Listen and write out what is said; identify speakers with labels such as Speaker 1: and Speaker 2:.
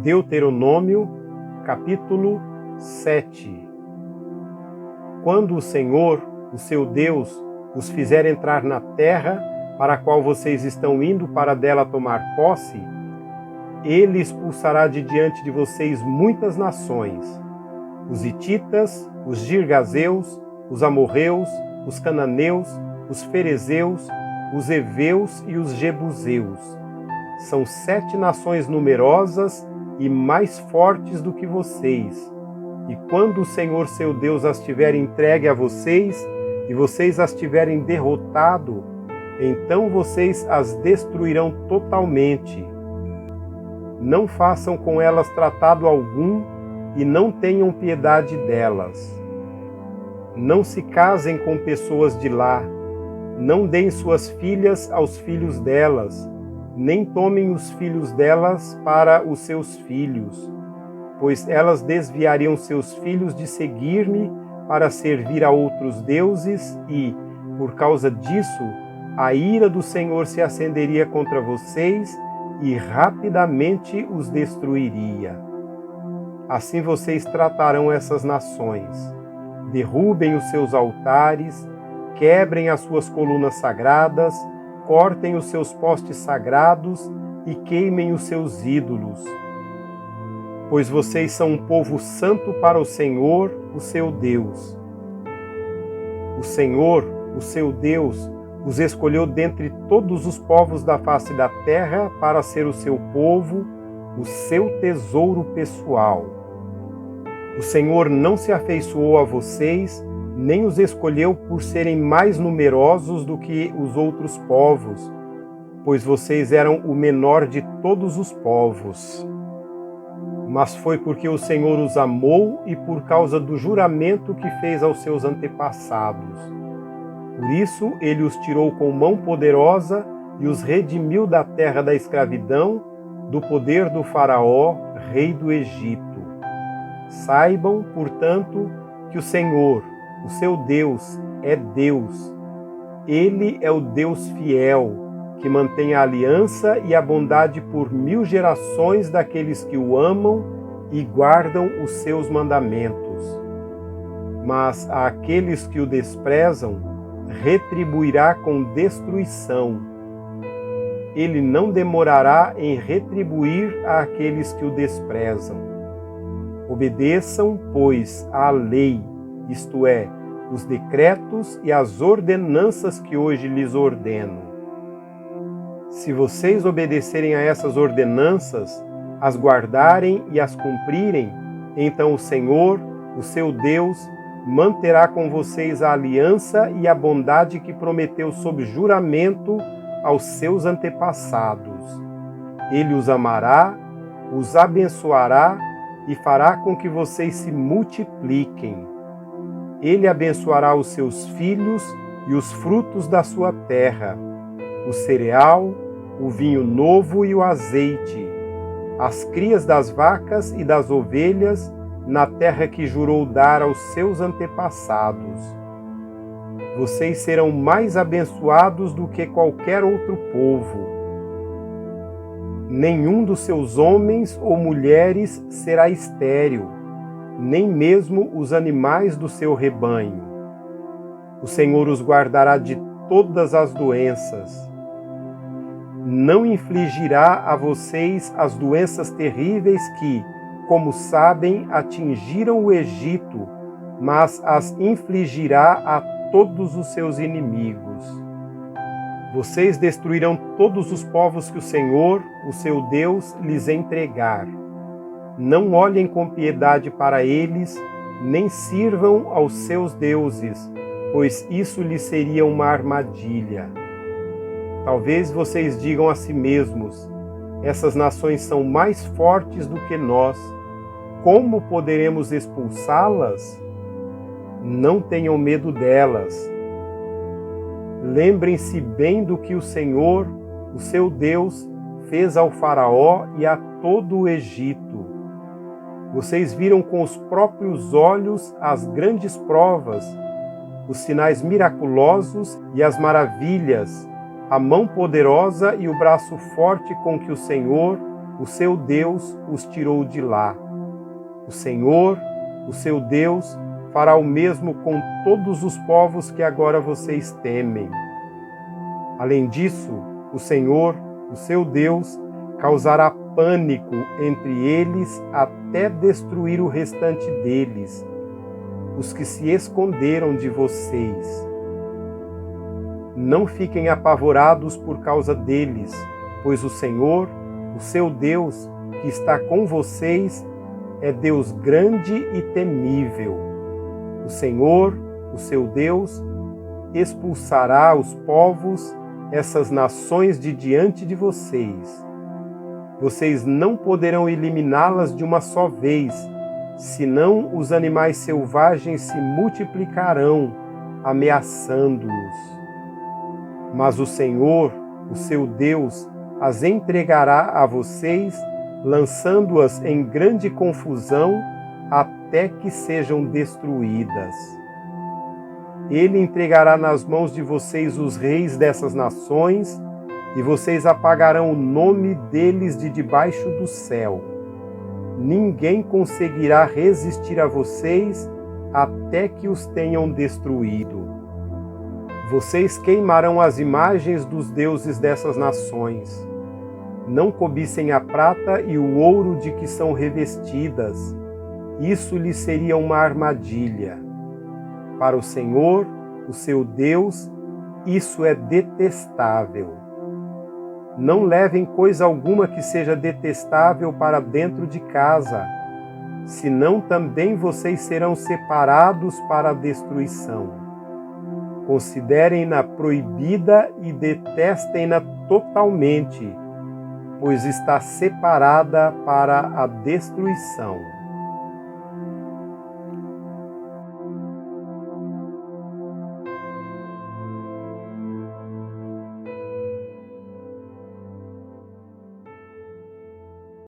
Speaker 1: Deuteronômio, capítulo 7. Quando o Senhor, o seu Deus, os fizer entrar na terra para a qual vocês estão indo para dela tomar posse, ele expulsará de diante de vocês muitas nações: os hititas, os girgazeus, os amorreus, os cananeus, os ferezeus, os heveus e os jebuseus. São 7 nações numerosas e mais fortes do que vocês. E quando o Senhor seu Deus as tiver entregue a vocês, e vocês as tiverem derrotado, então vocês as destruirão totalmente. Não façam com elas tratado algum e não tenham piedade delas. Não se casem com pessoas de lá, não deem suas filhas aos filhos delas, nem tomem os filhos delas para os seus filhos, pois elas desviariam seus filhos de seguir-me para servir a outros deuses e, por causa disso, a ira do Senhor se acenderia contra vocês e rapidamente os destruiria. Assim vocês tratarão essas nações. Derrubem os seus altares, quebrem as suas colunas sagradas, cortem os seus postes sagrados e queimem os seus ídolos. Pois vocês são um povo santo para o Senhor, o seu Deus. O Senhor, o seu Deus, os escolheu dentre todos os povos da face da terra para ser o seu povo, o seu tesouro pessoal. O Senhor não se afeiçoou a vocês, nem os escolheu por serem mais numerosos do que os outros povos, pois vocês eram o menor de todos os povos. Mas foi porque o Senhor os amou e por causa do juramento que fez aos seus antepassados. Por isso ele os tirou com mão poderosa e os redimiu da terra da escravidão, do poder do Faraó, rei do Egito. Saibam, portanto, que o Senhor, o seu Deus, é Deus. Ele é o Deus fiel, que mantém a aliança e a bondade por 1000 gerações daqueles que o amam e guardam os seus mandamentos. Mas àqueles que o desprezam, retribuirá com destruição. Ele não demorará em retribuir àqueles que o desprezam. Obedeçam, pois, à lei, isto é, os decretos e as ordenanças que hoje lhes ordeno. Se vocês obedecerem a essas ordenanças, as guardarem e as cumprirem, então o Senhor, o seu Deus, manterá com vocês a aliança e a bondade que prometeu sob juramento aos seus antepassados. Ele os amará, os abençoará e fará com que vocês se multipliquem. Ele abençoará os seus filhos e os frutos da sua terra, o cereal, o vinho novo e o azeite, as crias das vacas e das ovelhas, na terra que jurou dar aos seus antepassados. Vocês serão mais abençoados do que qualquer outro povo. Nenhum dos seus homens ou mulheres será estéril, nem mesmo os animais do seu rebanho. O Senhor os guardará de todas as doenças. Não infligirá a vocês as doenças terríveis que, como sabem, atingiram o Egito, mas as infligirá a todos os seus inimigos. Vocês destruirão todos os povos que o Senhor, o seu Deus, lhes entregar. Não olhem com piedade para eles, nem sirvam aos seus deuses, pois isso lhes seria uma armadilha. Talvez vocês digam a si mesmos: essas nações são mais fortes do que nós. Como poderemos expulsá-las? Não tenham medo delas. Lembrem-se bem do que o Senhor, o seu Deus, fez ao Faraó e a todo o Egito. Vocês viram com os próprios olhos as grandes provas, os sinais miraculosos e as maravilhas, a mão poderosa e o braço forte com que o Senhor, o seu Deus, os tirou de lá. O Senhor, o seu Deus, fará o mesmo com todos os povos que agora vocês temem. Além disso, o Senhor, o seu Deus, causará pânico entre eles até destruir o restante deles, os que se esconderam de vocês. Não fiquem apavorados por causa deles, pois o Senhor, o seu Deus, que está com vocês, é Deus grande e temível. O Senhor, o seu Deus, expulsará os povos, essas nações de diante de vocês. Vocês não poderão eliminá-las de uma só vez, senão os animais selvagens se multiplicarão, ameaçando-os. Mas o Senhor, o seu Deus, as entregará a vocês, lançando-as em grande confusão até que sejam destruídas. Ele entregará nas mãos de vocês os reis dessas nações, e vocês apagarão o nome deles de debaixo do céu. Ninguém conseguirá resistir a vocês até que os tenham destruído. Vocês queimarão as imagens dos deuses dessas nações. Não cobicem a prata e o ouro de que são revestidas. Isso lhes seria uma armadilha. Para o Senhor, o seu Deus, isso é detestável. Não levem coisa alguma que seja detestável para dentro de casa, senão também vocês serão separados para a destruição. Considerem-na proibida e detestem-na totalmente, pois está separada para a destruição.